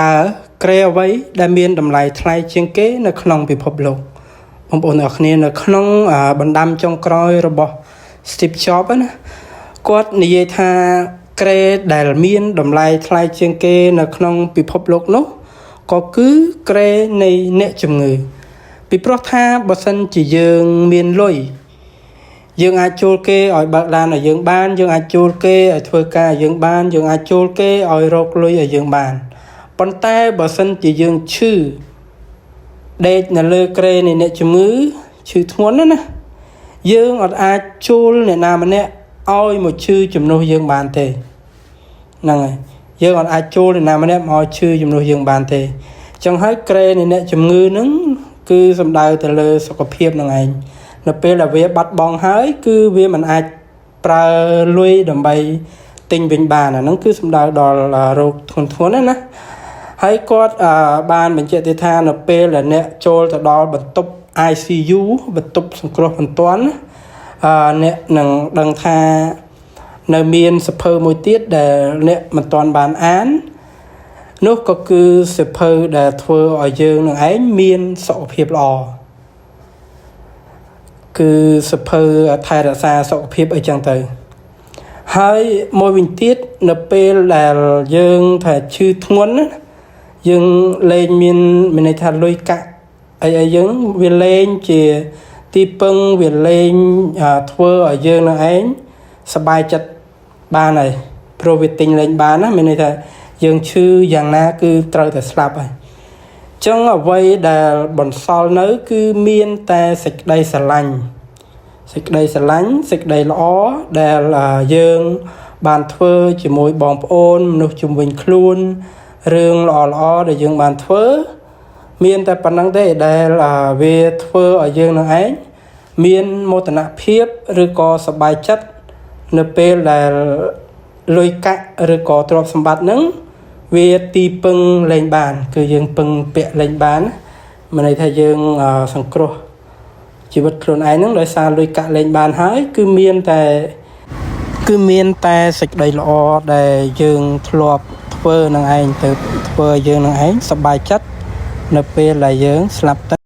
តើក្រែអ្វីដែលមានតម្លៃថ្លៃជាងគេនៅក្នុងពិភពលោកបងប្អូនអ្នកគ្នានៅក្នុងបណ្ដាំចុងក្រោយរបស់ Steve Jobs ណាគាត់និយាយថាក្រែដែលមានតម្លៃថ្លៃជាងគេនៅក្នុងពិភពលោកនោះក៏គឺក្រែនៃអ្នកជំងឺពីព្រោះថាបើសិនជាយើងមានលុយយើងអាចជួលគេឲ្យបើកឡានឲ្យយើងបានយើងអាចជួលគេឲ្យធ្វើការឲ្យយើងបានយើងអាចជួលគេឲ្យរកលុយឲ្យយើងបានប៉ុន្តែបើសិនជាយើងឈឺដេកនៅលើក្រែនៃអ្នកជំងឺឈឺធ្ងន់ណាយើងអត់អាចជួលអ្នកណាម្នាក់ឲ្យមកឈឺជំនួសយើងបានទេហ្នឹងហើយយើងអត់អាចជួលអ្នកណាម្នាក់មកឈឺជំនួសយើងបានទេអញ្ចឹងហើយក្រែនៃអ្នកជំងឺហ្នឹងគឺសំដៅទៅលើសុខភាពហ្នឹងឯងនៅពេលដែលវាបាត់បង់ហើយគឺវាមិនអាចប្រើលុយដើម្បីទិញវិញបានអាហ្នឹងគឺសំដៅដល់រោគធ្ងន់ណាហើយគាត់បានបញ្ជាក់ទៀតថានៅពេលដែលអ្នកចូលទៅដល់បន្ទប់ ICU បន្ទប់សង្គ្រោះបន្ទាន់អ្នកនឹងដឹងថានៅមានសភៅមួយទៀតដែលអ្នកមិនទាន់បានអាននោះក៏គឺសភៅដែលធ្វើឲ្យយើងនឹងឯងមានសុខភាពល្អគឺសភៅថែរក្សាសុខភាពអីចឹងទៅហើយមួយវិញទៀតនៅពេលដែលយើងថាឈឺធ្ងន់ណាយើងលែងមានន័យថាលុយកាក់អីយើងវាលែងជាទីពឹងវាលែងធ្វើឲ្យយើងនឹងឯងសប្បាយចិត្តបានហើយព្រោះវាទិញលែងបានណាមានន័យថាយើងឈឺយ៉ាងណាគឺត្រូវតែស្លាប់ហើយអញ្ចឹងអ្វីដែលបន្សល់នៅគឺមានតែសេចក្តីស្រឡាញ់សេចក្តីស្រឡាញ់សេចក្តីល្អដែលយើងបានធ្វើជាមួយបងប្អូនមនុស្សជុំវិញខ្លួនរឿងល្អដែលយើងបានធ្វើមានតែប៉ុណ្្នឹងទេដែលវាធ្វើឲ្យយើងនឹងឯងមានមោទនភាពឬក៏សប្បាយចិត្តនៅពេលដែលលុយកាក់ឬក៏ទ្រព្យសម្បត្តិហ្នឹងវាទីពឹងលែងបានគឺយើងពឹងពាក់លែងបានមានន័យថាយើងសង្គ្រោះជីវិតខ្លួនឯងហ្នឹងដោយសារលុយកាក់លែងបានហើយគឺមានតែសេចក្តីល្អដែលយើងធ្លាប់ធ្វើនឹងឯងទៅធ្វើឲ្យយើងនឹងឯងសប្បាយចិត្តនៅពេលដែលយើងស្លាប់ទៅ